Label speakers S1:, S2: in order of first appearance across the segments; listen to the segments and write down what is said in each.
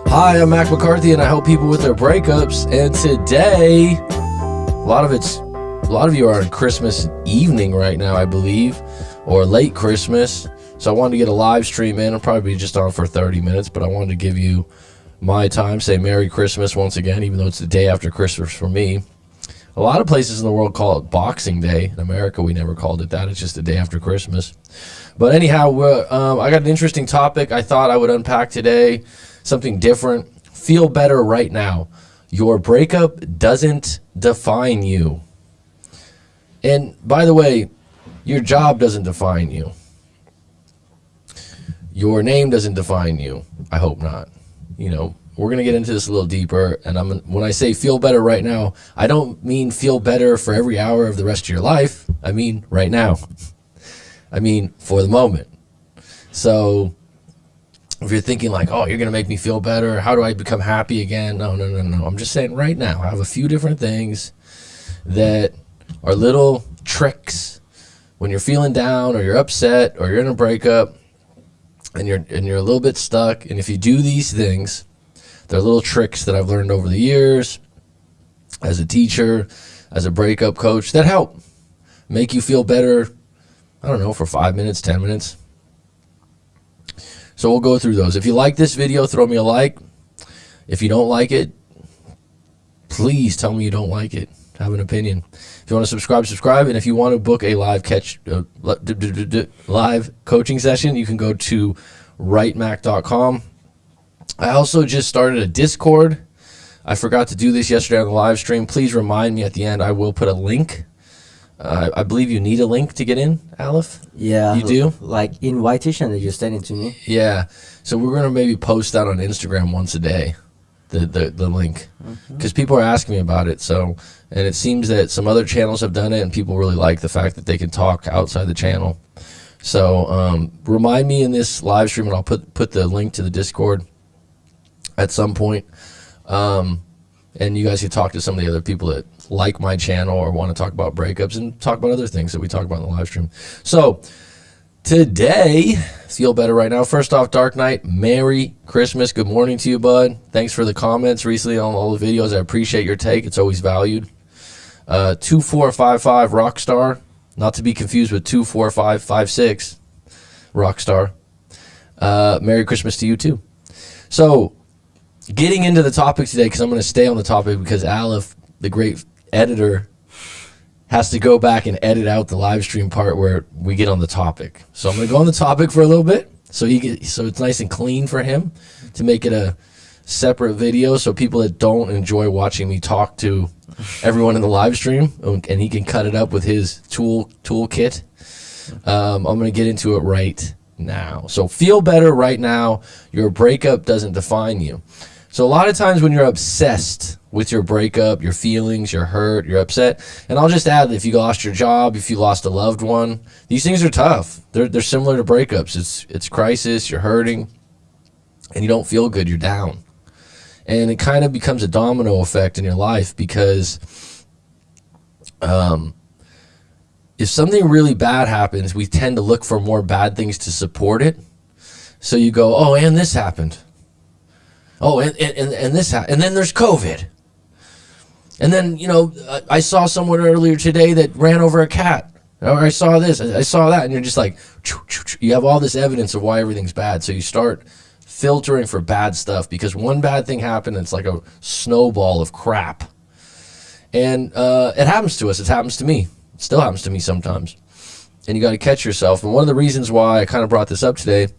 S1: Hi, I'm Mac McCarthy, and I help people with their breakups. And today, a lot of you are on Christmas evening right now, I believe, or late Christmas. So I wanted to get a live stream in. I'll probably be just on for 30 minutes, but I wanted to give you my time, say Merry Christmas once again, even though it's the day after Christmas for me. A lot of places in the world call it Boxing Day. In America, we never called it that. It's just the day after Christmas. But anyhow, I got an interesting topic I thought I would unpack today. Something different. Feel better right now. Your breakup doesn't define you. And by the way, your job doesn't define you. Your name doesn't define you. I hope not. You know, we're going to get into this a little deeper. And when I say feel better right now, I don't mean feel better for every hour of the rest of your life. I mean right now. I mean for the moment. So if you're thinking like, oh, you're going to make me feel better, how do I become happy again? No. I'm just saying right now, I have a few different things that are little tricks when you're feeling down or you're upset or you're in a breakup and you're a little bit stuck. And if you do these things, they're little tricks that I've learned over the years as a teacher, as a breakup coach that help make you feel better, I don't know, for 5 minutes, 10 minutes. So we'll go through those. If you like this video, throw me a like. If you don't like it, please tell me you don't like it. Have an opinion. If you want to subscribe. And if you want to book a live coaching session, you can go to writemac.com. I also just started a Discord. I forgot to do this yesterday on the live stream. Please remind me at the end. I will put a link. I believe you need a link to get in, Aleph?
S2: Yeah.
S1: You do?
S2: Like invitation that you're sending to me?
S1: Yeah. So we're going to maybe post that on Instagram once a day, the link. Because people are asking me about it. So, and it seems that some other channels have done it, and people really like the fact that they can talk outside the channel. So remind me in this live stream, and I'll put the link to the Discord at some point. And you guys can talk to some of the other people that like my channel or want to talk about breakups and talk about other things that we talk about in the live stream. So today, feel better right now. First off, Dark Knight, Merry Christmas. Good morning to you, bud. Thanks for the comments recently on all the videos. I appreciate your take. It's always valued. 2455 Rockstar, not to be confused with 24556 Rockstar. Merry Christmas to you too. So getting into the topic today, because I'm going to stay on the topic because Aleph, the great editor, has to go back and edit out the live stream part where we get on the topic. So I'm going to go on the topic for a little bit so it's nice and clean for him to make it a separate video so people that don't enjoy watching me talk to everyone in the live stream, and he can cut it up with his toolkit. I'm going to get into it right now. So feel better right now. Your breakup doesn't define you. So a lot of times when you're obsessed with your breakup, your feelings, you're hurt, you're upset, and I'll just add that if you lost your job, if you lost a loved one, these things are tough. They're similar to breakups. It's crisis, you're hurting, and you don't feel good, you're down. And it kind of becomes a domino effect in your life because if something really bad happens, we tend to look for more bad things to support it. So you go, oh, and this happened. Oh, and this happened. And then there's COVID. And then, you know, I saw someone earlier today that ran over a cat. Or I saw this, I saw that. And you're just like, you have all this evidence of why everything's bad. So you start filtering for bad stuff because one bad thing happened and it's like a snowball of crap. And it happens to us. It happens to me. It still happens to me sometimes. And you got to catch yourself. And one of the reasons why I kind of brought this up today,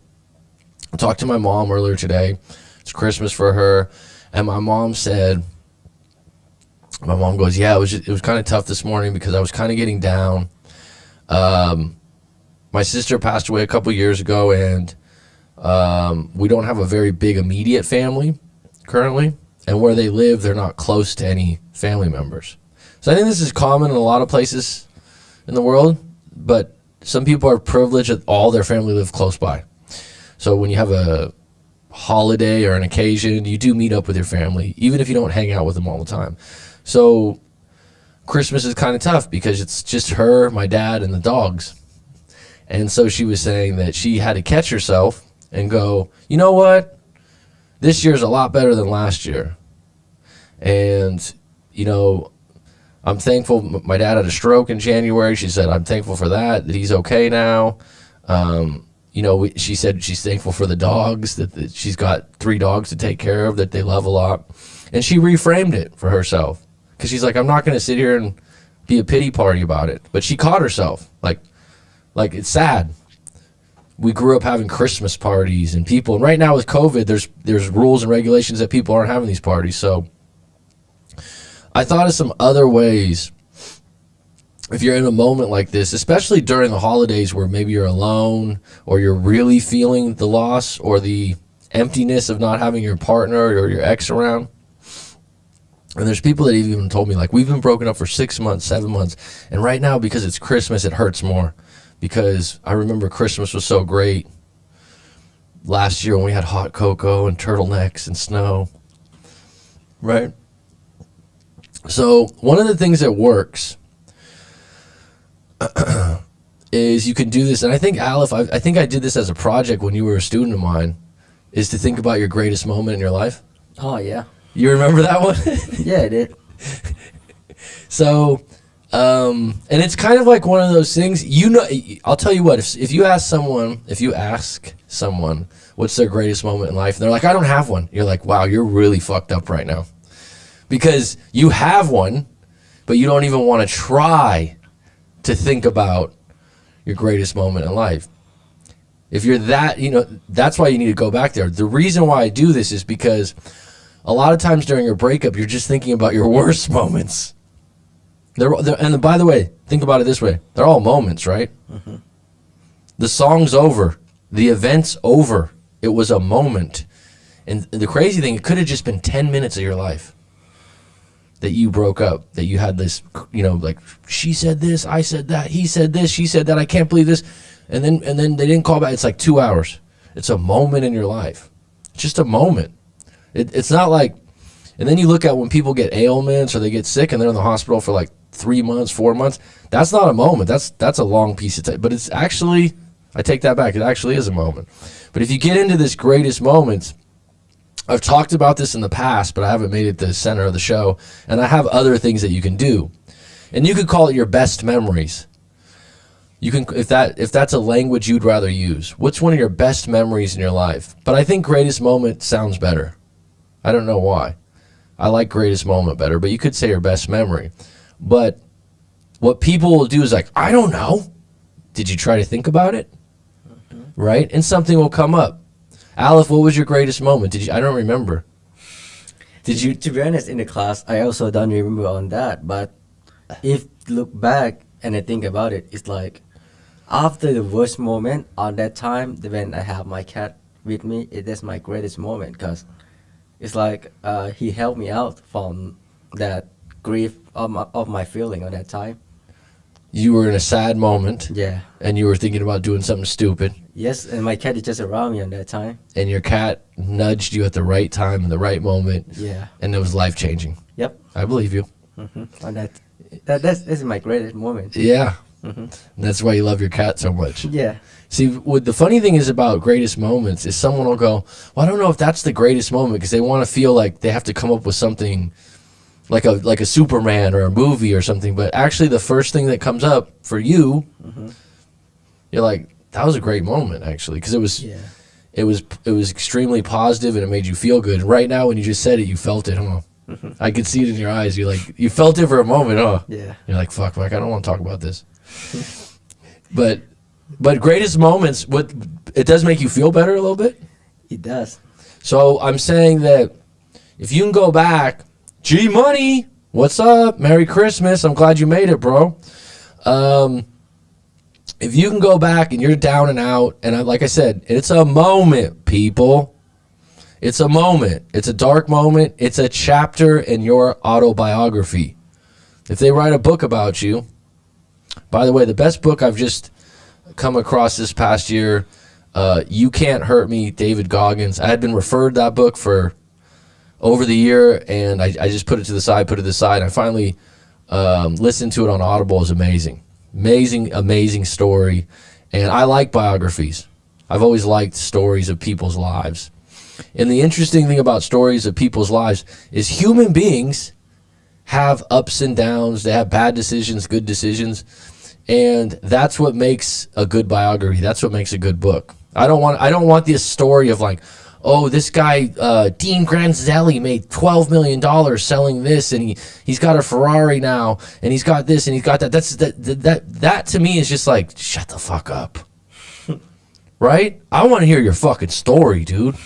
S1: I talked to my mom earlier today. It's Christmas for her. And my mom goes, yeah, it was kind of tough this morning because I was kind of getting down. My sister passed away a couple years ago, and we don't have a very big immediate family currently. And where they live, they're not close to any family members. So I think this is common in a lot of places in the world, but some people are privileged that all their family live close by. So when you have a holiday or an occasion, you do meet up with your family, even if you don't hang out with them all the time. So Christmas is kind of tough because it's just her, my dad, and the dogs. And so she was saying that she had to catch herself and go, you know what? This year's a lot better than last year. And, you know, I'm thankful. My dad had a stroke in January. She said, I'm thankful for that he's okay now. You know, she said she's thankful for the dogs, that she's got 3 dogs to take care of, that they love a lot. And she reframed it for herself. Because she's like, I'm not going to sit here and be a pity party about it. But she caught herself. Like it's sad. We grew up having Christmas parties and people. And right now with COVID, there's rules and regulations that people aren't having these parties. So I thought of some other ways, if you're in a moment like this, especially during the holidays where maybe you're alone or you're really feeling the loss or the emptiness of not having your partner or your ex around. And there's people that even told me, like, we've been broken up for 6 months, 7 months. And right now, because it's Christmas, it hurts more. Because I remember Christmas was so great last year when we had hot cocoa and turtlenecks and snow. Right? So one of the things that works is you can do this. And I think, Aleph, I think I did this as a project when you were a student of mine, is to think about your greatest moment in your life.
S2: Oh, yeah.
S1: You remember that one?
S2: Yeah, I did.
S1: So, and it's kind of like one of those things, you know, I'll tell you what, if you ask someone, what's their greatest moment in life, and they're like, I don't have one. You're like, wow, you're really fucked up right now. Because you have one, but you don't even want to try to think about your greatest moment in life. If you're that, you know, that's why you need to go back there. The reason why I do this is because a lot of times during your breakup, you're just thinking about your worst moments. And by the way, think about it this way. They're all moments, right? Mm-hmm. The song's over. The event's over. It was a moment. And the crazy thing, it could have just been 10 minutes of your life that you broke up, that you had this, you know, like, she said this, I said that, he said this, she said that, I can't believe this. And then they didn't call back. It's like 2 hours. It's a moment in your life. It's just a moment. It's not like, and then you look at when people get ailments or they get sick and they're in the hospital for like 3 months, 4 months. That's not a moment. That's a long piece of time. But it's actually, I take that back. It actually is a moment. But if you get into this greatest moments, I've talked about this in the past, but I haven't made it the center of the show. And I have other things that you can do. And you could call it your best memories. You can, if that's a language you'd rather use. What's one of your best memories in your life? But I think greatest moment sounds better. I don't know why. I like greatest moment better, but you could say your best memory. But what people will do is like, I don't know. Did you try to think about it? Mm-hmm. Right? And something will come up. Aleph, what was your greatest moment? I don't remember. Did you?
S2: To be honest, in the class, I also don't remember on that. But if look back and I think about it, it's like after the worst moment on that time, when I have my cat with me, it is my greatest moment because it's like he helped me out from that grief of my feeling at that time.
S1: You were in a sad moment.
S2: Yeah.
S1: And you were thinking about doing something stupid.
S2: Yes, and my cat is just around me on that time.
S1: And your cat nudged you at the right time, in the right moment.
S2: Yeah.
S1: And it was life-changing.
S2: Yep.
S1: I believe you.
S2: Mm-hmm. And that's my greatest moment.
S1: Yeah.
S2: Mm-hmm.
S1: And that's why you love your cat so much.
S2: Yeah.
S1: See, what the funny thing is about greatest moments is someone will go, well, I don't know if that's the greatest moment, because they want to feel like they have to come up with something like a Superman or a movie or something. But actually the first thing that comes up for you, mm-hmm. you're like, that was a great moment, actually, because it was extremely positive and it made you feel good. Right now, when you just said it, you felt it, huh? Mm-hmm. I could see it in your eyes. You felt it for a moment, huh?
S2: Yeah.
S1: You're like, fuck, Mike, I don't want to talk about this. But greatest moments, it does make you feel better a little bit?
S2: It does.
S1: So I'm saying that if you can go back, G Money, what's up? Merry Christmas. I'm glad you made it, bro. If you can go back and you're down and out, and like I said, it's a moment, people. It's a moment. It's a dark moment. It's a chapter in your autobiography. If they write a book about you, by the way, the best book I've just come across this past year, You Can't Hurt Me, David Goggins. I had been referred that book for over the year, and I just put it to the side. I finally listened to it on Audible. It's amazing story. And I like biographies. I've always liked stories of people's lives. And the interesting thing about stories of people's lives is human beings have ups and downs. They have bad decisions, good decisions. And that's what makes a good biography. That's what makes a good book. I don't want this story of like, oh, this guy, Dean Granzelli, made $12 million selling this, and he's got a Ferrari now, and he's got this, and he's got that. That to me is just like, shut the fuck up. Right? I want to hear your fucking story, dude.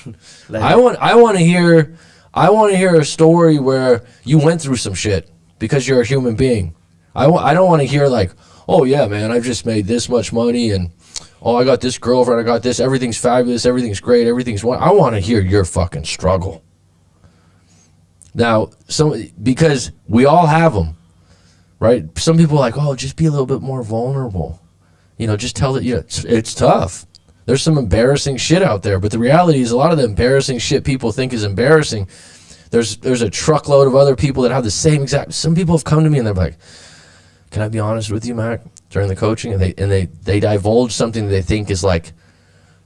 S1: I want to hear a story where you went through some shit because you're a human being. I don't want to hear like, oh yeah, man, I've just made this much money, and oh, I got this girlfriend, I got this, everything's fabulous, everything's great, I want to hear your fucking struggle. Now, because we all have them, right? Some people are like, oh, just be a little bit more vulnerable. Just tell it, it's tough. There's some embarrassing shit out there, but the reality is a lot of the embarrassing shit people think is embarrassing. There's a truckload of other people that have the same exact, some people have come to me and they're like, can I be honest with you, Mac? During the coaching, and they divulge something they think is like,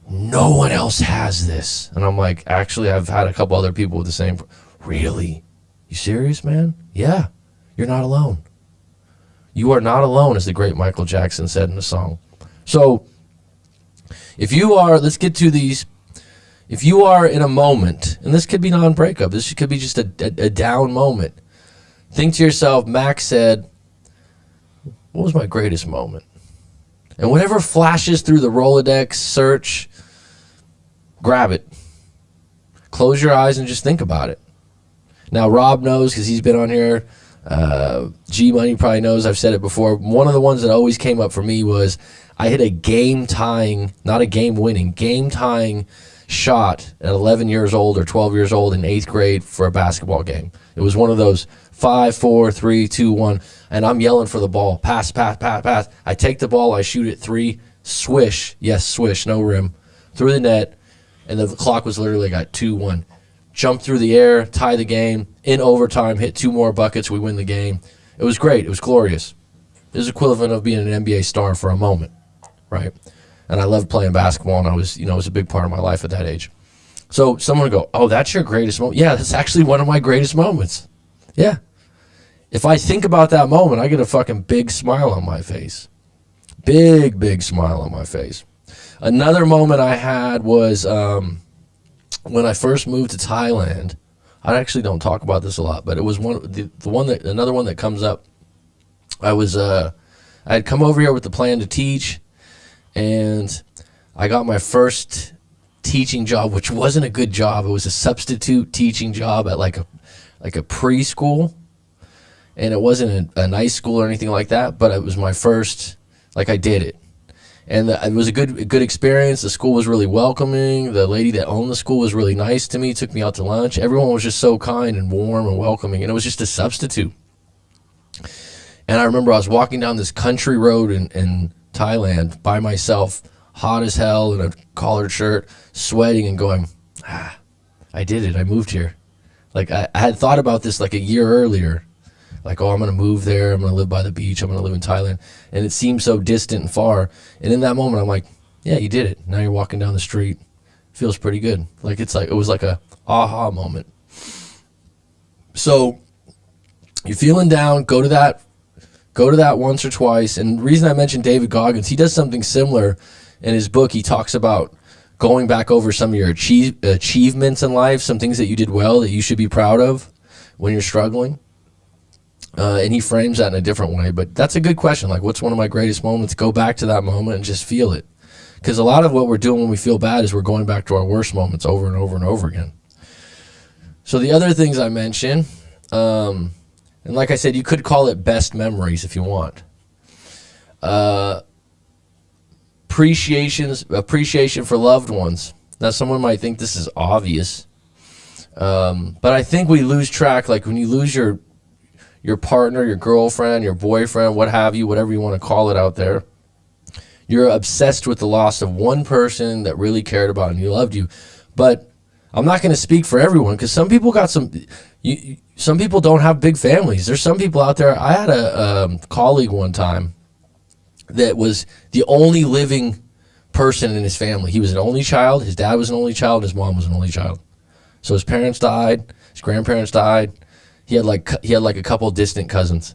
S1: no one else has this. And I'm like, actually, I've had a couple other people with the same. Really? You serious, man? Yeah. You're not alone. You are not alone, as the great Michael Jackson said in the song. So, let's get to these. If you are in a moment, and this could be non-breakup, this could be just a down moment. Think to yourself, Mac said, what was my greatest moment? And whatever flashes through the Rolodex search, grab it. Close your eyes and just think about it. Now, Rob knows because he's been on here. G-Money probably knows. I've said it before. One of the ones that always came up for me was I hit a game-tying, not a game-winning, game-tying shot at 11 years old or 12 years old in 8th grade for a basketball game. It was one of those 5, 4, 3, 2, 1, and I'm yelling for the ball. Pass. I take the ball, I shoot it 3, swish, yes, swish, no rim, through the net, and the clock was literally like 2-1. Jump through the air, tie the game, in overtime, hit 2 more buckets, we win the game. It was great. It was glorious. It was equivalent of being an NBA star for a moment, right? And I loved playing basketball, and it was a big part of my life at that age. So someone would go, oh, that's your greatest moment? Yeah, that's actually one of my greatest moments. Yeah. If I think about that moment, I get a fucking big smile on my face. Big smile on my face. Another moment I had was when I first moved to Thailand. I actually don't talk about this a lot, but it was another one that comes up. I had come over here with the plan to teach, and I got my first teaching job, which wasn't a good job. It was a substitute teaching job at like a preschool, and it wasn't a nice school or anything like that, but it was my first, I did it. And it was a good experience. The school was really welcoming. The lady that owned the school was really nice to me, took me out to lunch. Everyone was just so kind and warm and welcoming, and it was just a substitute. And I remember I was walking down this country road in Thailand by myself, hot as hell, in a collared shirt, sweating and going, I did it. I moved here. I had thought about this a year earlier. I'm going to move there. I'm going to live by the beach. I'm going to live in Thailand. And it seemed so distant and far. And in that moment, I'm like, yeah, you did it. Now you're walking down the street. Feels pretty good. It was like a aha moment. So you're feeling down, go to that once or twice. And the reason I mentioned David Goggins, he does something similar in his book. He talks about going back over some of your achievements in life, some things that you did well that you should be proud of when you're struggling. And he frames that in a different way. But that's a good question. What's one of my greatest moments? Go back to that moment and just feel it. Because a lot of what we're doing when we feel bad is we're going back to our worst moments over and over and over again. So the other things I mentioned, and like I said, you could call it best memories if you want. Appreciation for loved ones. Now, someone might think this is obvious. But I think we lose track. When you lose your partner, your girlfriend, your boyfriend, what have you, whatever you want to call it out there, You're obsessed with the loss of one person that really cared about and you loved you. But I'm not going to speak for everyone because some people got some people don't have big families. There's some people out there. I had a colleague one time that was the only living person in his family. He was an only child. His dad was an only child. His mom was an only child. So his parents died. His grandparents died. He had like a couple distant cousins.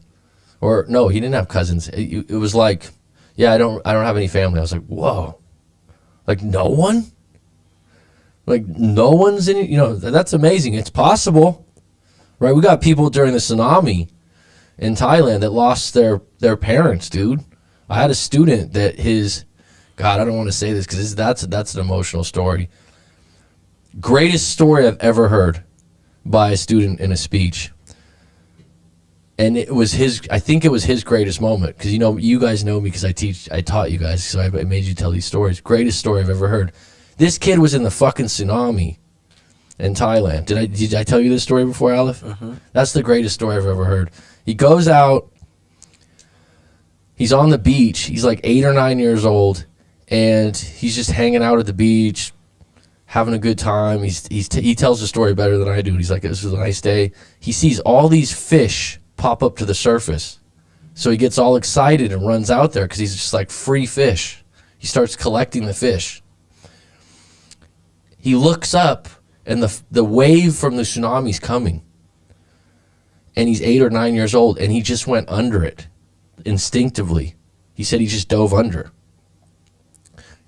S1: Or no, he didn't have cousins. It was like, yeah, I don't have any family. I was like, whoa, like no one, like no one's in. You know, that's amazing. It's possible, right? We got people during the tsunami in Thailand that lost their parents, dude. I had a student that God, I don't want to say this because that's an emotional story. Greatest story I've ever heard by a student in a speech. And it was I think it was his greatest moment because, you know, you guys know me because I taught you guys, so I made you tell these stories. Greatest story I've ever heard. This kid was in the fucking tsunami in Thailand. Did I tell you this story before, Aleph?
S2: Mm-hmm.
S1: That's the greatest story I've ever heard. He goes out, he's on the beach, he's like 8 or 9 years old, and he's just hanging out at the beach, having a good time. He tells the story better than I do. He's like, this was a nice day. He sees all these fish pop up to the surface. So he gets all excited and runs out there because he's just like, free fish. He starts collecting the fish. He looks up and the wave from the tsunami's coming. And he's 8 or 9 years old and he just went under it instinctively. He said he just dove under.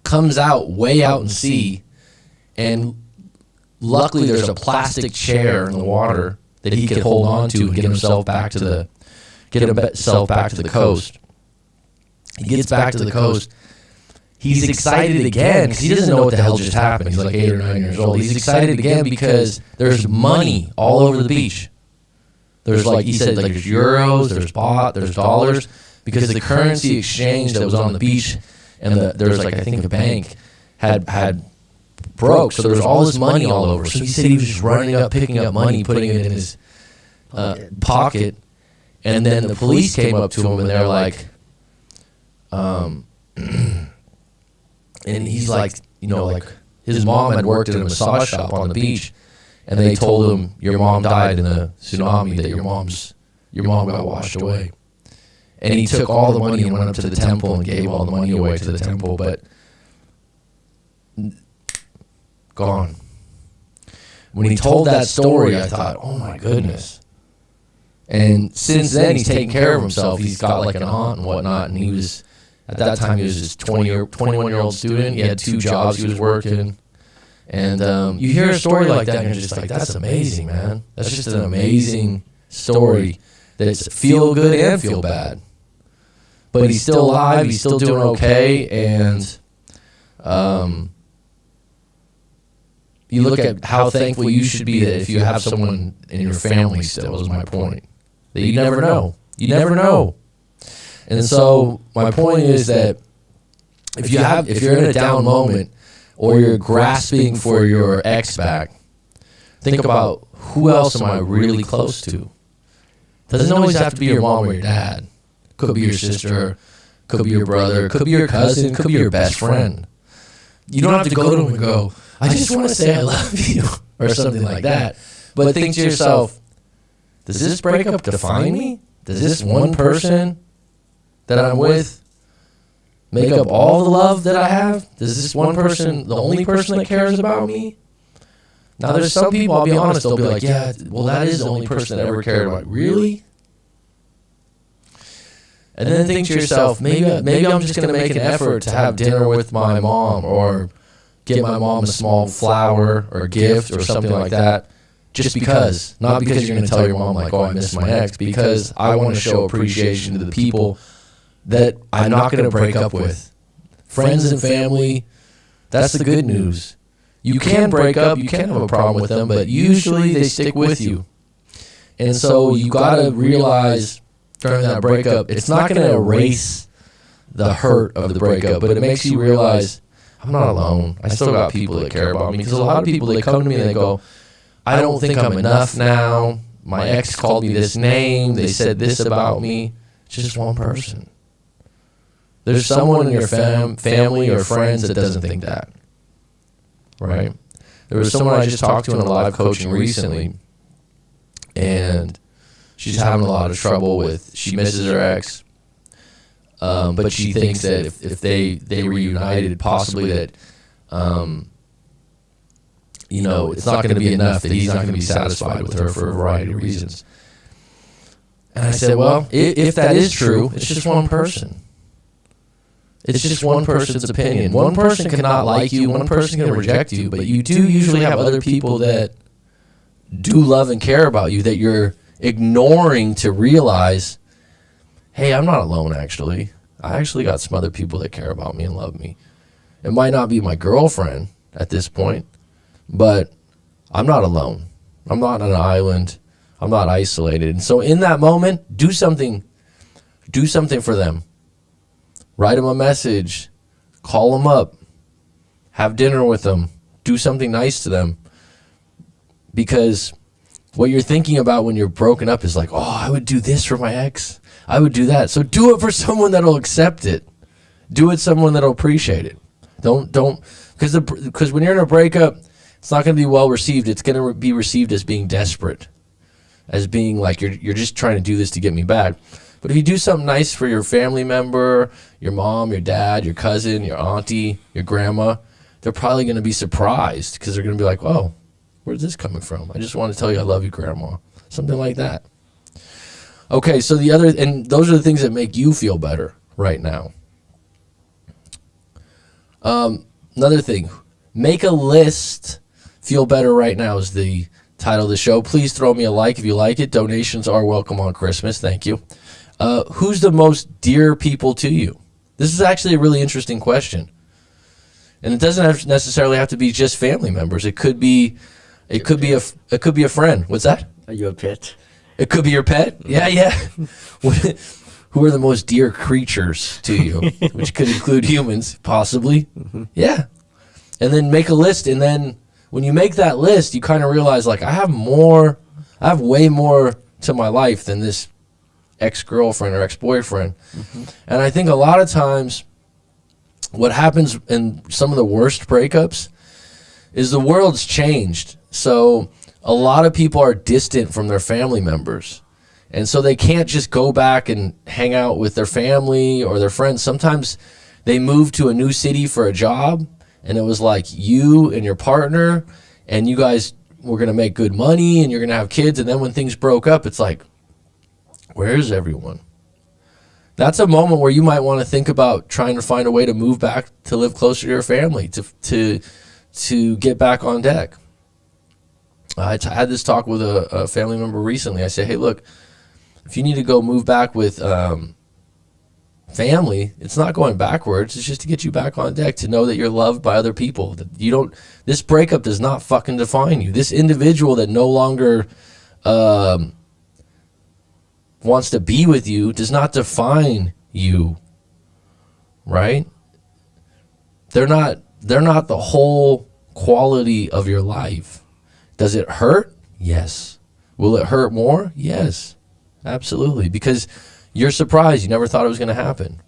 S1: Comes out way out in sea, and luckily there's a plastic chair in the water that he could hold on to and get himself back to the coast. He gets back to the coast. He's excited again because he doesn't know what the hell just happened. He's like 8 or 9 years old. He's excited again because there's money all over the beach. There's like, he said, like there's euros, there's baht, there's dollars, because the currency exchange that was on the beach and there's like, I think a bank had broke, so there was all this money all over. So he said he was just running up, picking up money, putting it in his pocket, and then the police came up to him and they're like, and he's like, you know, like his mom had worked at a massage shop on the beach, and they told him, your mom died in a tsunami, that your mom got washed away. And he took all the money and went up to the temple and gave all the money away to the temple, but gone. When he told that story, I thought, oh my goodness. And since then, he's taken care of himself. He's got like an aunt and whatnot, and he was, at that time, he was this 21-year-old student. He had 2 jobs he was working. And you hear a story like that, and you're just like, that's amazing, man. That's just an amazing story that's feel good and feel bad. But he's still alive, he's still doing okay, and you look at how thankful you should be that if you have someone in your family still, is my point. That you never know. You never know. And so my point is that if you're in a down moment or you're grasping for your ex back, think about, who else am I really close to? Doesn't always have to be your mom or your dad. Could be your sister, could be your brother, could be your cousin, could be your best friend. You don't have to go to them and go, I just want to say I love you, or something like that. But think to yourself, does this breakup define me? Does this one person that I'm with make up all the love that I have? Does this one person, the only person that cares about me? Now, there's some people, I'll be honest, they'll be like, yeah, well, that is the only person that ever cared about me. Really? And then think to yourself, maybe I'm just going to make an effort to have dinner with my mom, or get my mom a small flower or gift or something like that, just because. Not because you're going to tell your mom, like, oh, I miss my ex, because I want to show appreciation to the people that I'm not going to break up with. Friends and family, that's the good news. You can break up, you can have a problem with them, but usually they stick with you. And so you got to realize during that breakup, it's not going to erase the hurt of the breakup, but it makes you realize, I'm not alone. I still got people that care about me. Because a lot of people, they come to me and they go, I don't think I'm enough now. My ex called me this name. They said this about me. It's just one person. there's someone in your family or friends that doesn't think that, right? There was someone I just talked to in a live coaching recently, and she's having a lot of trouble with, she misses her ex, but she thinks that if they reunited, possibly that, it's not going to be enough, that he's not going to be satisfied with her for a variety of reasons. And I said, well, if that is true, it's just one person. It's just one person's opinion. One person cannot like you, one person can reject you, but you do usually have other people that do love and care about you that you're ignoring to realize, hey, I'm not alone, actually. I actually got some other people that care about me and love me. It might not be my girlfriend at this point, but I'm not alone. I'm not on an island. I'm not isolated. And so in that moment, do something for them. Write them a message, call them up, have dinner with them, do something nice to them. Because what you're thinking about when you're broken up is like, oh, I would do this for my ex. I would do that. So do it for someone that'll accept it. Do it someone that'll appreciate it. Don't, because when you're in a breakup, it's not going to be well received. It's going to be received as being desperate, as being like you're just trying to do this to get me back. But if you do something nice for your family member, your mom, your dad, your cousin, your auntie, your grandma, they're probably going to be surprised because they're going to be like, oh, where's this coming from? I just want to tell you I love you, Grandma. Something like that. Okay, so those are the things that make you feel better right now. Another thing, make a list. Feel better right now is the title of the show. Please throw me a like if you like it. Donations are welcome on Christmas. Thank you. Who's the most dear people to you? This is actually a really interesting question. And it doesn't necessarily have to be just family members. It could be a friend. What's that?
S2: Are you a pet?
S1: It could be your pet. Yeah. Who are the most dear creatures to you? Which could include humans, possibly. Mm-hmm. Yeah. And then make a list. And then when you make that list, you kind of realize, like, I have way more to my life than this ex-girlfriend or ex-boyfriend. Mm-hmm. And I think a lot of times what happens in some of the worst breakups is the world's changed. So a lot of people are distant from their family members. And so they can't just go back and hang out with their family or their friends. Sometimes they move to a new city for a job, and it was like you and your partner, and you guys were going to make good money, and you're going to have kids. And then when things broke up, it's like, where's everyone? That's a moment where you might want to think about trying to find a way to move back to live closer to your family, to get back on deck. I had this talk with a family member recently. I said, hey, look, if you need to go move back with family, it's not going backwards. It's just to get you back on deck, to know that you're loved by other people. That this breakup does not fucking define you. This individual that no longer wants to be with you does not define you, right? They're not the whole quality of your life. Does it hurt? Yes. Will it hurt more? Yes. Absolutely, because you're surprised. You never thought it was going to happen.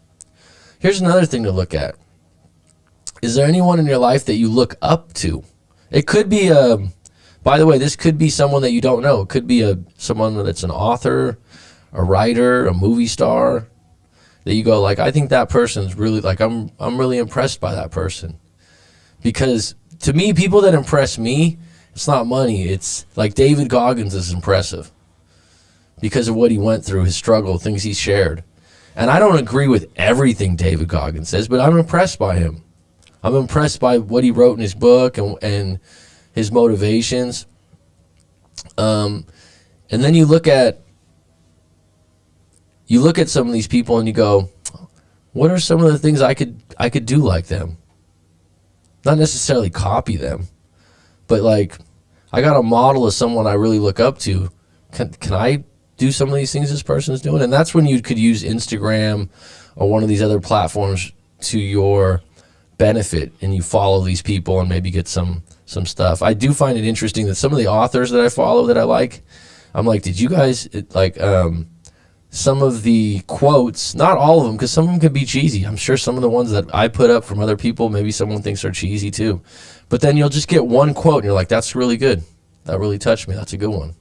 S1: Here's another thing to look at. Is there anyone in your life that you look up to? It could be by the way, this could be someone that you don't know. It could be someone that's an author, a writer, a movie star, that you go like, I think that person's really, like, I'm really impressed by that person. Because to me, people that impress me, it's not money. It's like David Goggins is impressive because of what he went through, his struggle, things he shared. And I don't agree with everything David Goggins says, but I'm impressed by him. I'm impressed by what he wrote in his book and his motivations. And then you look at some of these people and you go, what are some of the things I could do like them? Not necessarily copy them, but like, I got a model of someone I really look up to. Can I do some of these things this person's doing? And that's when you could use Instagram or one of these other platforms to your benefit, and you follow these people and maybe get some stuff. I do find it interesting that some of the authors that I follow that I like, I'm like, did you guys some of the quotes, not all of them, because some of them can be cheesy. I'm sure some of the ones that I put up from other people, maybe someone thinks are cheesy too. But then you'll just get one quote and you're like, that's really good. That really touched me. That's a good one.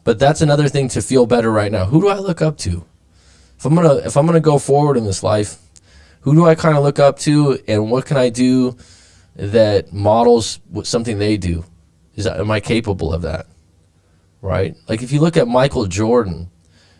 S1: But that's another thing to feel better right now. Who do I look up to? If I'm gonna go forward in this life, who do I kind of look up to, and what can I do that models something they do? Am I capable of that? Right? Like if you look at Michael Jordan,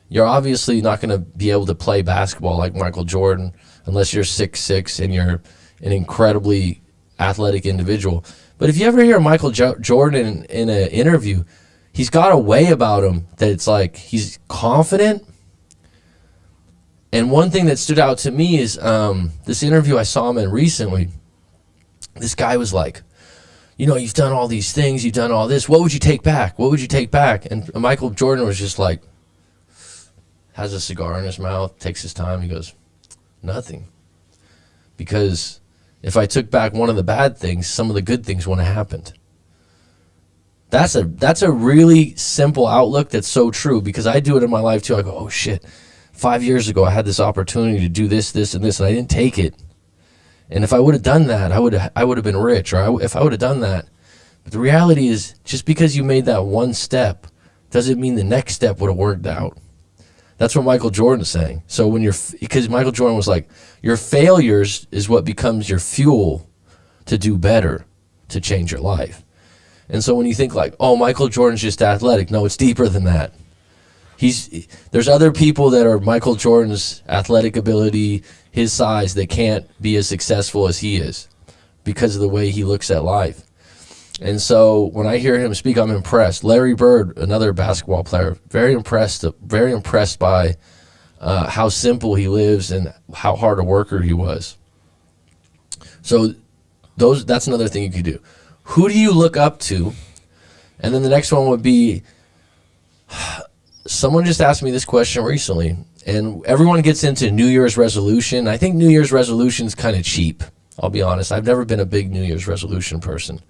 S1: you're obviously not going to be able to play basketball like Michael Jordan unless you're 6'6" and you're an incredibly athletic individual. But if you ever hear Michael Jordan in an interview, he's got a way about him that it's like he's confident. And one thing that stood out to me is this interview I saw him in recently. This guy was like, you know, you've done all these things, you've done all this. What would you take back? What would you take back? And Michael Jordan was just like, has a cigar in his mouth, takes his time. He goes, nothing. Because if I took back one of the bad things, some of the good things wouldn't have happened. That's a really simple outlook that's so true, because I do it in my life too. I go, oh shit, 5 years ago I had this opportunity to do this, this, and this, and I didn't take it. And if I would have done that, I would have been rich, or if I would have done that. But the reality is, just because you made that one step doesn't mean the next step would have worked out. That's what Michael Jordan's saying. So because Michael Jordan was like, your failures is what becomes your fuel to do better, to change your life. And so when you think like, oh, Michael Jordan's just athletic. No, it's deeper than that. There's other people that are Michael Jordan's athletic ability, his size, that can't be as successful as he is because of the way he looks at life. And so when I hear him speak, I'm impressed. Larry Bird, another basketball player, very impressed by how simple he lives and how hard a worker he was. So that's another thing you could do. Who do you look up to? And then the next one would be, someone just asked me this question recently, and everyone gets into New Year's resolution. I think New Year's resolution is kind of cheap. I'll be honest. I've never been a big New Year's resolution person,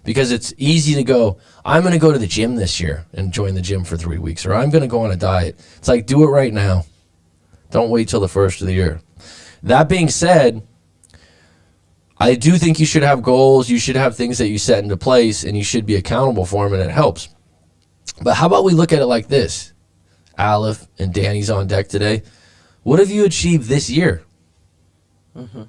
S1: because it's easy to go, I'm going to go to the gym this year and join the gym for 3 weeks, or I'm going to go on a diet. It's like, do it right now. Don't wait till the first of the year. That being said, I do think you should have goals. You should have things that you set into place, and you should be accountable for them, and it helps. But how about we look at it like this? Aleph and Danny's on deck today. What have you achieved this year? Mm-hmm.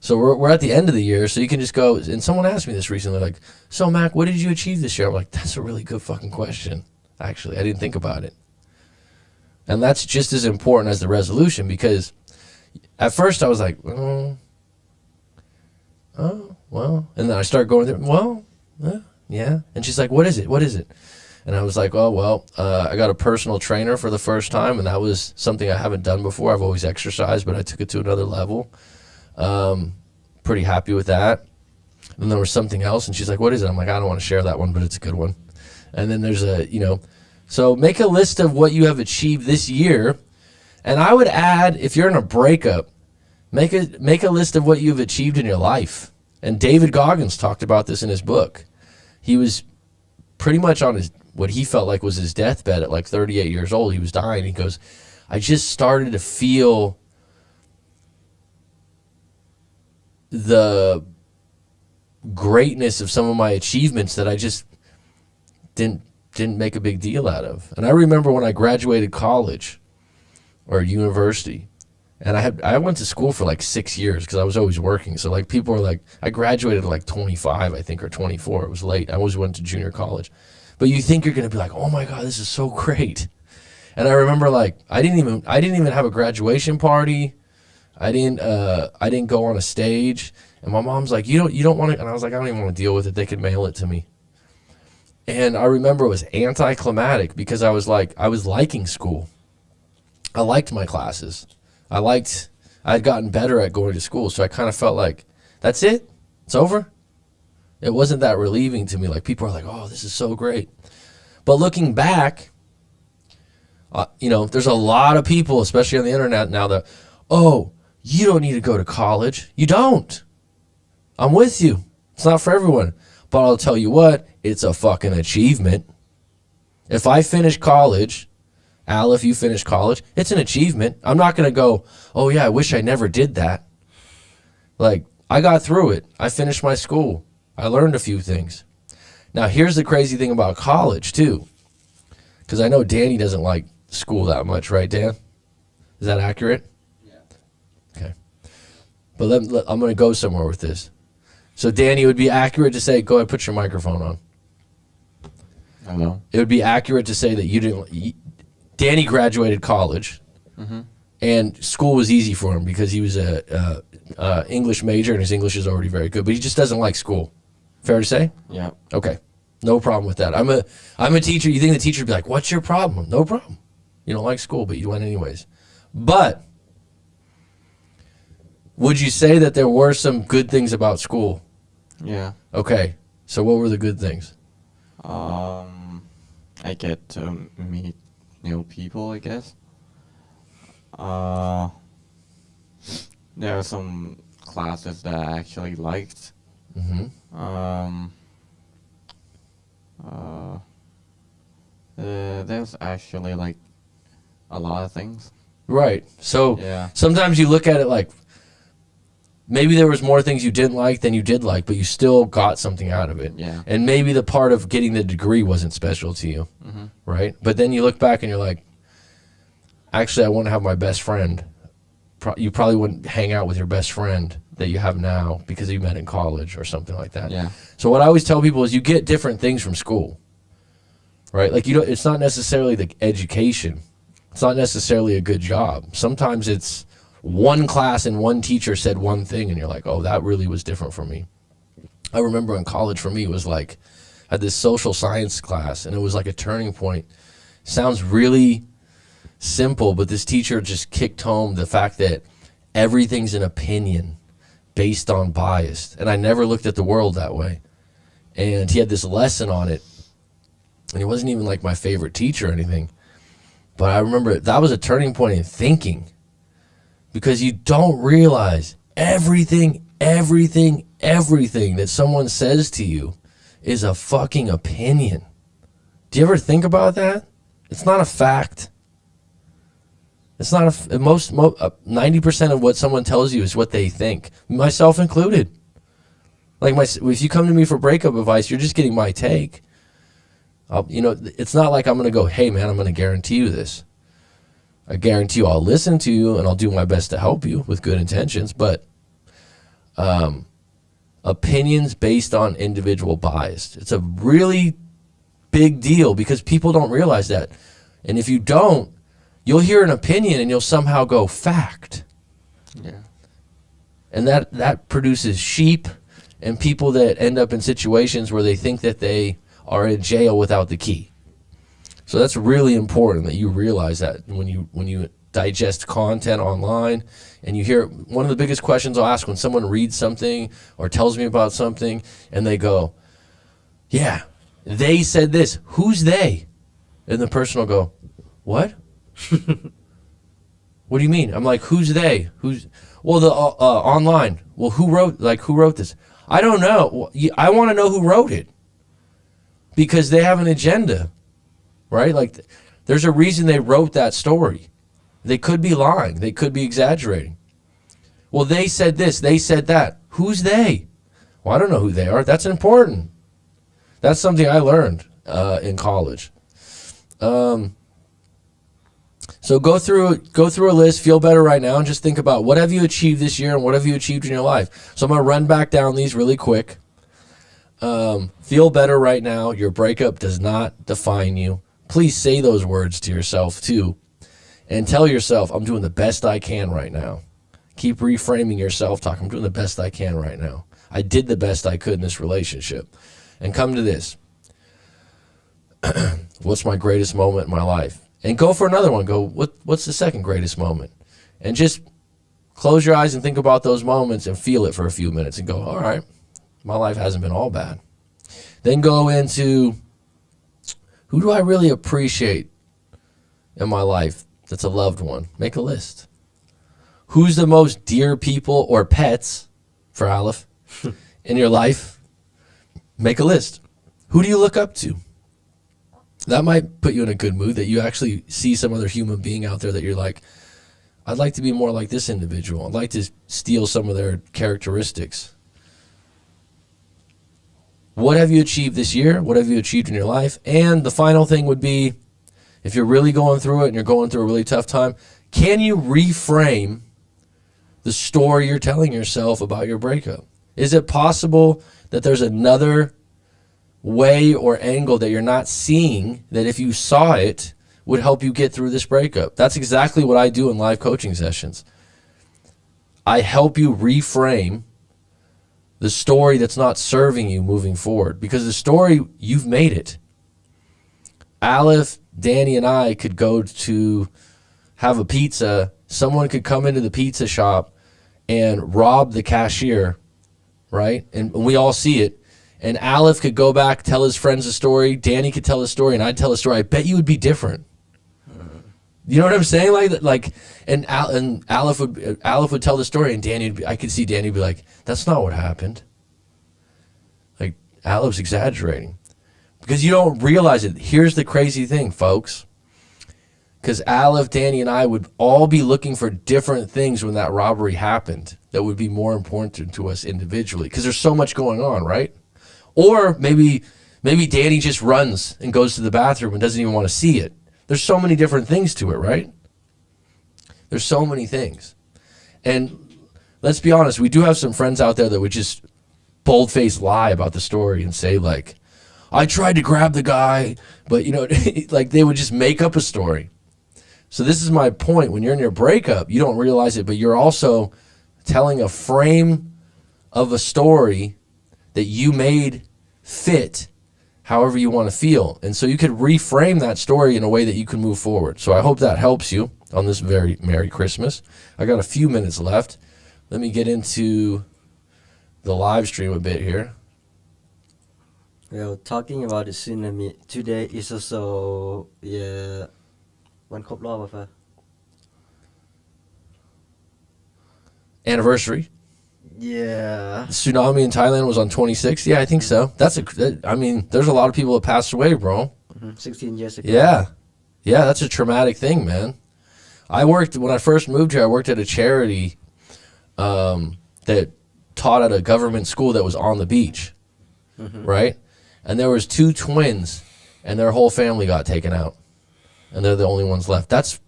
S1: So we're at the end of the year, so you can just go, and someone asked me this recently, like, so Mac, what did you achieve this year? I'm like, that's a really good fucking question. Actually, I didn't think about it. And that's just as important as the resolution, because at first I was like, oh, well, and then I start going there, well, yeah. And she's like, what is it? What is it? And I was like, oh, well, I got a personal trainer for the first time, and that was something I haven't done before. I've always exercised, but I took it to another level. Pretty happy with that. And there was something else, and she's like, what is it? I'm like, I don't want to share that one, but it's a good one. And then there's so make a list of what you have achieved this year. And I would add, if you're in a breakup, make a list of what you've achieved in your life. And David Goggins talked about this in his book. He was pretty much on what he felt like was his deathbed at like 38 years old. He was dying. He goes, I just started to feel the greatness of some of my achievements that I just didn't make a big deal out of. And I remember when I graduated college or university, and I went to school for like 6 years because I was always working. So like people were like, I graduated at like 25, I think, or 24. It was late. I always went to junior college. But you think you're going to be like, oh my God, this is so great. And I remember like, I didn't even have a graduation party. I didn't go on a stage. And my mom's like, you don't want to, and I was like, I don't even want to deal with it. They could mail it to me. And I remember it was anticlimactic because I was liking school. I liked my classes. I'd gotten better at going to school. So I kind of felt like, that's it? It's over? It wasn't that relieving to me. Like people are like, oh, this is so great. But looking back, there's a lot of people, especially on the internet now, that, oh, you don't need to go to college. You don't. I'm with you. It's not for everyone. But I'll tell you what, it's a fucking achievement. If I finish college Aleph, you finished college. It's an achievement. I'm not going to go, oh yeah, I wish I never did that. Like, I got through it. I finished my school. I learned a few things. Now, here's the crazy thing about college, too. Because I know Danny doesn't like school that much, right, Dan? Is that accurate?
S3: Yeah.
S1: Okay. But I'm going to go somewhere with this. So, Danny, it would be accurate to say, go ahead, put your microphone on.
S3: Hello.
S1: It would be accurate to say that you didn't. Danny graduated college, and school was easy for him because he was a English major, and his English is already very good. But he just doesn't like school. Fair to say?
S3: Yeah.
S1: Okay, no problem with that. I'm a teacher. You think the teacher would be like, "What's your problem?" No problem. You don't like school, but you went anyways. But would you say that there were some good things about school?
S3: Yeah.
S1: Okay, so what were the good things?
S3: I get to meet new people, I guess. There are some classes that I actually liked. There's actually like a lot of things.
S1: Right. So
S3: Yeah.
S1: sometimes you look at it like maybe there was more things you didn't like than you did like, but you still got something out of it.
S3: Yeah.
S1: And maybe the part of getting the degree wasn't special to you, right? But then you look back and you're like, actually, I want to have my best friend. You probably wouldn't hang out with your best friend that you have now because you met in college or something like that.
S3: Yeah.
S1: So what I always tell people is you get different things from school, right? Like it's not necessarily the education. It's not necessarily a good job. Sometimes it's one class and one teacher said one thing and you're like, oh, that really was different for me. I remember in college for me, it was like, I had this social science class and it was like a turning point. Sounds really simple, but this teacher just kicked home the fact that everything's an opinion based on bias. And I never looked at the world that way. And he had this lesson on it. And he wasn't even like my favorite teacher or anything. But I remember that was a turning point in thinking. Because you don't realize everything that someone says to you is a fucking opinion. Do you ever think about that? It's not a fact. It's not a 90% of what someone tells you is what they think, myself included. Like if you come to me for breakup advice, you're just getting my take. It's not like I'm going to go, hey man, I'm going to guarantee you this. I guarantee you I'll listen to you and I'll do my best to help you with good intentions, but opinions based on individual bias. It's a really big deal because people don't realize that. And if you don't, you'll hear an opinion and you'll somehow go fact.
S3: Yeah.
S1: And that produces sheep and people that end up in situations where they think that they are in jail without the key. So that's really important that you realize that when you digest content online and you hear one of the biggest questions I'll ask when someone reads something or tells me about something and they go, yeah, they said this. Who's they? And the person will go, what? What do you mean? I'm like, who's they? Well, the online. Well, who wrote this? I don't know. I want to know who wrote it because they have an agenda. Right? Like, there's a reason they wrote that story. They could be lying. They could be exaggerating. Well, they said this. They said that. Who's they? Well, I don't know who they are. That's important. That's something I learned in college. So go through a list, feel better right now, and just think about what have you achieved this year and what have you achieved in your life. So I'm going to run back down these really quick. Feel better right now. Your breakup does not define you. Please say those words to yourself too. And tell yourself, I'm doing the best I can right now. Keep reframing your self-talk. I'm doing the best I can right now. I did the best I could in this relationship. And come to this. What's my greatest moment in my life? And go for another one. Go, what's the second greatest moment? And just close your eyes and think about those moments and feel it for a few minutes and go, all right, my life hasn't been all bad. Then go into, who do I really appreciate in my life that's a loved one? Make a list. Who's the most dear people or pets, for Aleph, in your life? Make a list. Who do you look up to? that might put you in a good mood, that you actually see some other human being out there that you're like, I'd like to be more like this individual. I'd like to steal some of their characteristics. What have you achieved this year? What have you achieved in your life? And the final thing would be, if you're really going through it and you're going through a really tough time, can you reframe the story you're telling yourself about your breakup? Is it possible that there's another way or angle that you're not seeing, that if you saw it would help you get through this breakup? That's exactly what I do in live coaching sessions. I help you reframe the story that's not serving you moving forward, because the story, you've made it. Aleph, Danny, and I could go to have a pizza. Someone could come into the pizza shop and rob the cashier, right? And we all see it. And Aleph could go back, tell his friends a story. Danny could tell a story, and I'd tell a story. I bet you would be different. You know what I'm saying? And Aleph would tell the story, and I could see Danny be like, "That's not what happened." Like, Aleph's exaggerating, because you don't realize it. Here's the crazy thing, folks. Because Aleph, Danny, and I would all be looking for different things when that robbery happened that would be more important to us individually, because there's so much going on, right? Or maybe Danny just runs and goes to the bathroom and doesn't even want to see it. There's so many different things to it, right? There's so many things. And let's be honest, we do have some friends out there that would just bold-faced lie about the story and say, like, I tried to grab the guy, but, like, they would just make up a story. So this is my point. When you're in your breakup, you don't realize it, but you're also telling a frame of a story that you made fit however you want to feel. And so you could reframe that story in a way that you can move forward. So I hope that helps you on this very Merry Christmas. I got a few minutes left. Let me get into the live stream a bit here.
S2: Well, talking about the tsunami, today is also, one ครบรอบ of
S1: Anniversary.
S2: Yeah.
S1: Tsunami in Thailand was on 26. Yeah, I think so. There's a lot of people that passed away, bro.
S2: 16 years ago.
S1: Yeah. Yeah, that's a traumatic thing, man. When I first moved here, I worked at a charity that taught at a government school that was on the beach, right? And there was 2 twins, and their whole family got taken out, and they're the only ones left. That's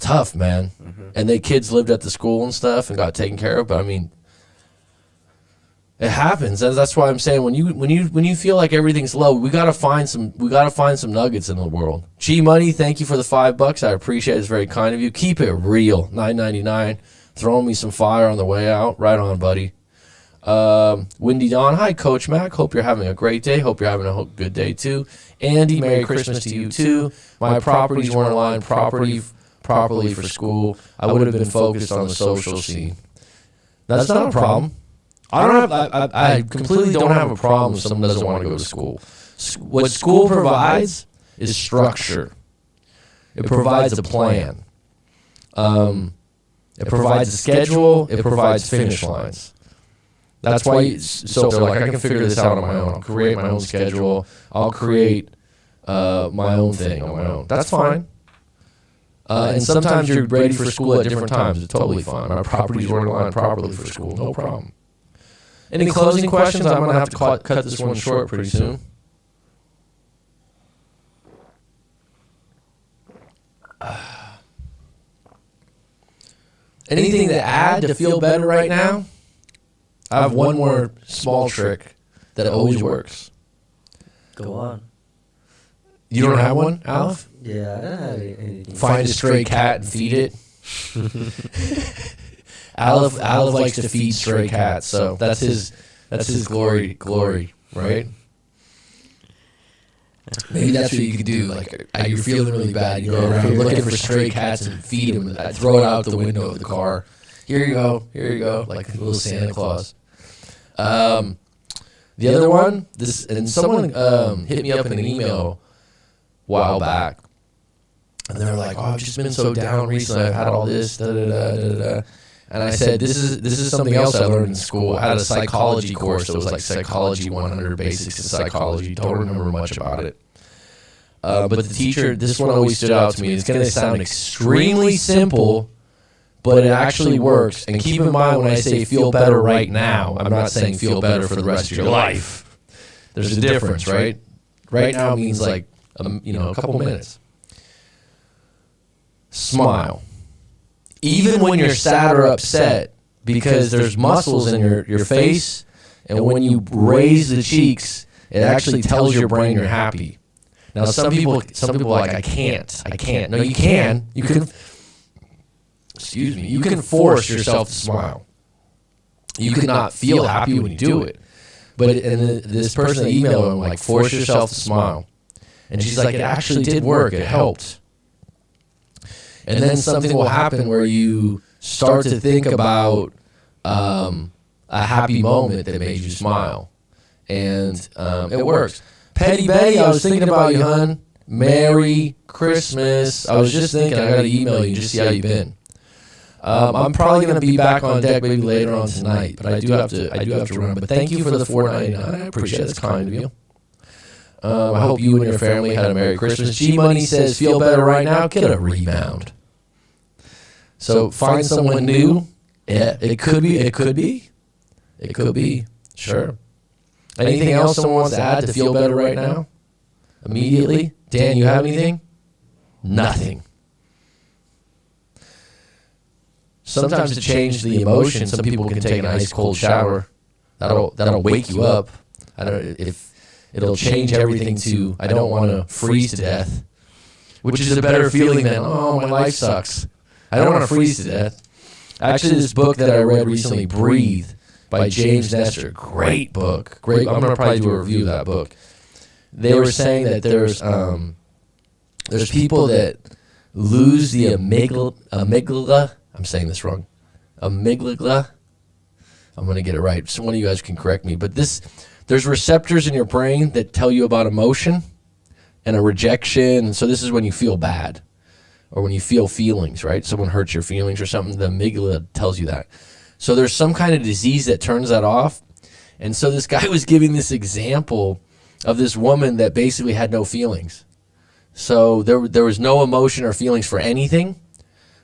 S1: tough, man. And they kids lived at the school and stuff and got taken care of. But I mean, it happens. That's why I'm saying when you feel like everything's low, we gotta find some nuggets in the world. G Money, thank you for the $5. I appreciate it. It's very kind of you. Keep it real. $9.99. Throwing me some fire on the way out. Right on, buddy. Windy Dawn, hi Coach Mac. Hope you're having a great day. Hope you're having a good day too. Andy, Merry Christmas to you too. My properties weren't aligned properly for school. I would have been focused on the social scene. That's not a problem. I completely don't have a problem if someone doesn't want to go to school. What school provides is structure. It provides a plan. It provides a schedule. It provides finish lines. That's why, so like I can figure this out on my own. I'll create my own schedule. I'll create my own thing on my own. That's fine. And sometimes you're ready for school at different times. It's totally fine. Our properties weren't aligned properly for school. No problem. Any closing questions? I'm going to have to cut this one short pretty soon. Anything to add to feel better right now? I have one more small trick that always works.
S2: Go on.
S1: You don't have one, Aleph?
S2: Yeah, I don't have anything.
S1: Find a stray cat and feed it. Aleph likes to feed stray cats, so that's his glory, right? Maybe that's what you could do. Like, you're feeling really bad, you go around looking for stray cats and feed them. Throw it out the window of the car. Here you go, like a little Santa Claus. The other one, someone hit me up in an email a while back, and they're like, "Oh, I've just been so down recently. I've had all this, da da da da da." And I said, "This is something else I learned in school. I had a psychology course that was like Psychology 100 Basics of Psychology. Don't remember much about it, But the teacher, this one always stood out to me. It's going to sound extremely simple, but it actually works. And keep in mind when I say feel better right now, I'm not saying feel better for the rest of your life. There's a difference, right? Right now means like, a couple minutes. Smile. Even when you're sad or upset, because there's muscles in your face, and when you raise the cheeks, it actually tells your brain you're happy. Now, some people are like, I can't. No, you can. You can. Excuse me. You can force yourself to smile. You could not feel happy when you do it. But this person that emailed him, like, force yourself to smile. And she's like, it actually did work. It helped. And then something will happen where you start to think about a happy moment that made you smile. And it works. Petty Betty, I was thinking about you, hun. Merry Christmas. I was just thinking, I got to email you, just see how you've been. I'm probably going to be back on deck maybe later on tonight, but I do have to run. But thank you for the $4.99. I appreciate it. It's kind of you. I hope you and your family had a Merry Christmas. G Money says, feel better right now. Get a rebound. So find someone new. Yeah, it could be. Sure. Anything else someone wants to add to feel better right now? Immediately? Dan, you have anything? Nothing. Sometimes to change the emotion, some people can take an ice cold shower. That'll wake you up. I don't know if it'll change everything to I don't want to freeze to death, which is a better feeling than my life sucks. I don't want to freeze to death. Actually, this book that I read recently, Breathe, by James Nestor, great book. Great. I'm gonna probably do a review of that book. They were saying that there's people that lose the amygdala. I'm saying this wrong. Amygdala. I'm going to get it right. So one of you guys can correct me. But there's receptors in your brain that tell you about emotion and a rejection. So this is when you feel bad or when you feel feelings, right? Someone hurts your feelings or something. The amygdala tells you that. So there's some kind of disease that turns that off. And so this guy was giving this example of this woman that basically had no feelings. So there was no emotion or feelings for anything,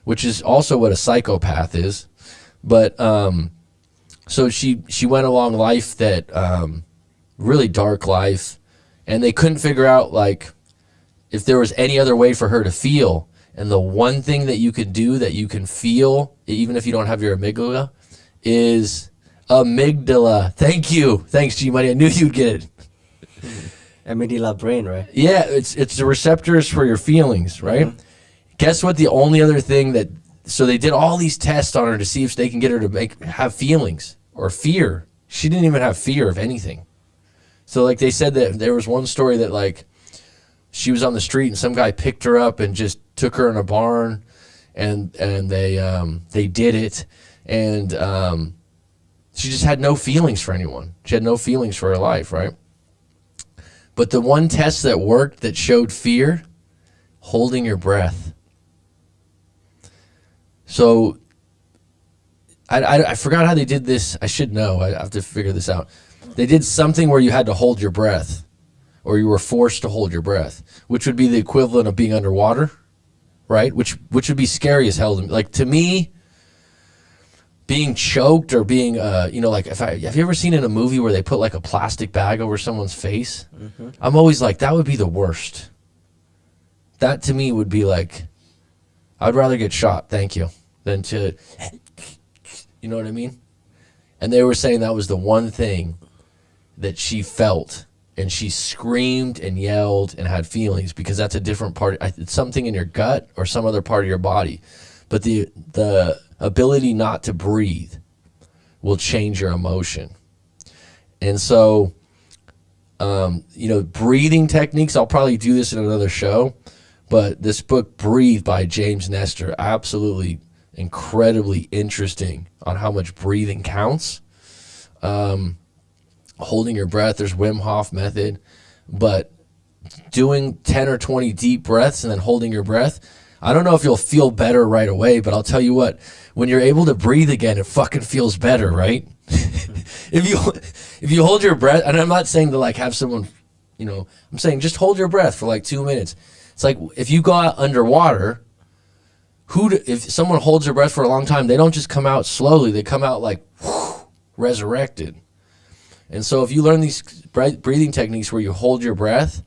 S1: which is also what a psychopath is. But so she went along life that really dark life, and they couldn't figure out like if there was any other way for her to feel. And the one thing that you can do that you can feel, even if you don't have your amygdala, is amygdala. Thank you. Thanks, G Money. I knew you'd get it.
S2: Amygdala brain, right?
S1: Yeah, it's the receptors for your feelings, right? Mm-hmm. Guess what? The only other thing so they did all these tests on her to see if they can get her to have feelings or fear. She didn't even have fear of anything. So like they said that there was one story that like she was on the street and some guy picked her up and just took her in a barn and they did it and she just had no feelings for anyone. She had no feelings for her life, right? But the one test that worked that showed fear, holding your breath. So I forgot how they did this. I should know. I have to figure this out. They did something where you had to hold your breath, or you were forced to hold your breath, which would be the equivalent of being underwater, right? Which would be scary as hell. Like to me, being choked or being, like have you ever seen in a movie where they put like a plastic bag over someone's face? Mm-hmm. I'm always like, that would be the worst. That to me would be like, I'd rather get shot, thank you, than to, you know what I mean? And they were saying that was the one thing that she felt, and she screamed and yelled and had feelings because that's a different part. It's something in your gut or some other part of your body. But the ability not to breathe will change your emotion. And so, breathing techniques, I'll probably do this in another show. But this book, Breathe by James Nestor, absolutely incredibly interesting on how much breathing counts. Holding your breath, there's Wim Hof method, but doing 10 or 20 deep breaths and then holding your breath, I don't know if you'll feel better right away, but I'll tell you what, when you're able to breathe again, it fucking feels better, right? If you hold your breath, and I'm not saying to like have someone I'm saying just hold your breath for like 2 minutes. It's like if you go out underwater, if someone holds their breath for a long time, they don't just come out slowly. They come out like resurrected. And so if you learn these breathing techniques where you hold your breath,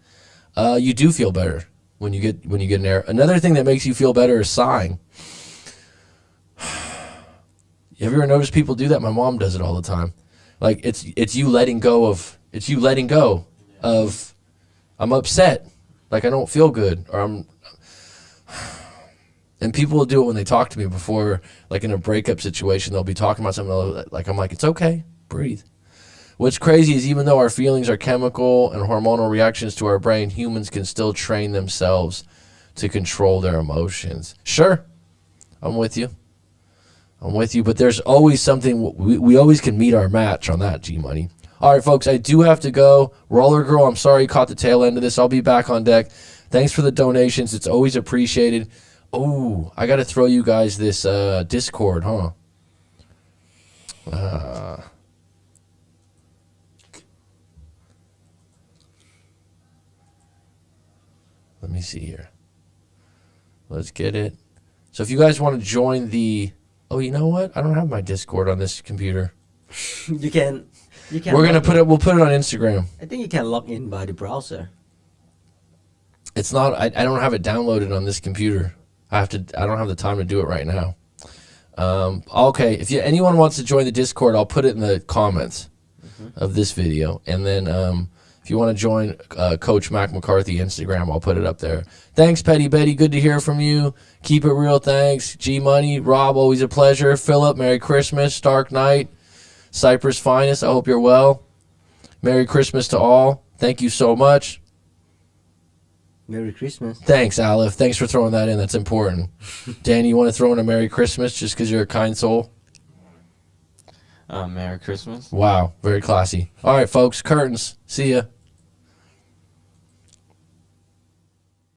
S1: you do feel better when you get in air. Another thing that makes you feel better is sighing. Have you ever noticed people do that? My mom does it all the time. Like it's you letting go of I'm upset, like I don't feel good, or and people will do it when they talk to me before, like in a breakup situation, they'll be talking about something like I'm like, it's okay, breathe. What's crazy is even though our feelings are chemical and hormonal reactions to our brain, humans can still train themselves to control their emotions. Sure, I'm with you, but there's always something, we always can meet our match on that, G-Money. All right, folks, I do have to go. Roller Girl, I'm sorry you caught the tail end of this. I'll be back on deck. Thanks for the donations. It's always appreciated. Oh, I got to throw you guys this Discord, huh? Let me see here. Let's get it. So if you guys want to join the... Oh, you know what? I don't have my Discord on this computer.
S2: You can.
S1: We're gonna put it. We'll put it on Instagram.
S2: I think you can log in by the browser.
S1: It's not. I don't have it downloaded on this computer. I don't have the time to do it right now. Okay. If anyone wants to join the Discord, I'll put it in the comments of this video, and then if you want to join Coach Mac McCarthy Instagram, I'll put it up there. Thanks, Petty Betty. Good to hear from you. Keep it real. Thanks, G Money, Rob. Always a pleasure. Philip, Merry Christmas. Stark Knight. Cypress Finest, I hope you're well. Merry Christmas to all. Thank you so much.
S2: Merry Christmas.
S1: Thanks, Aleph. Thanks for throwing that in. That's important. Danny, you want to throw in a Merry Christmas just because you're a kind soul?
S3: Merry Christmas.
S1: Wow, very classy. All right, folks, curtains. See ya.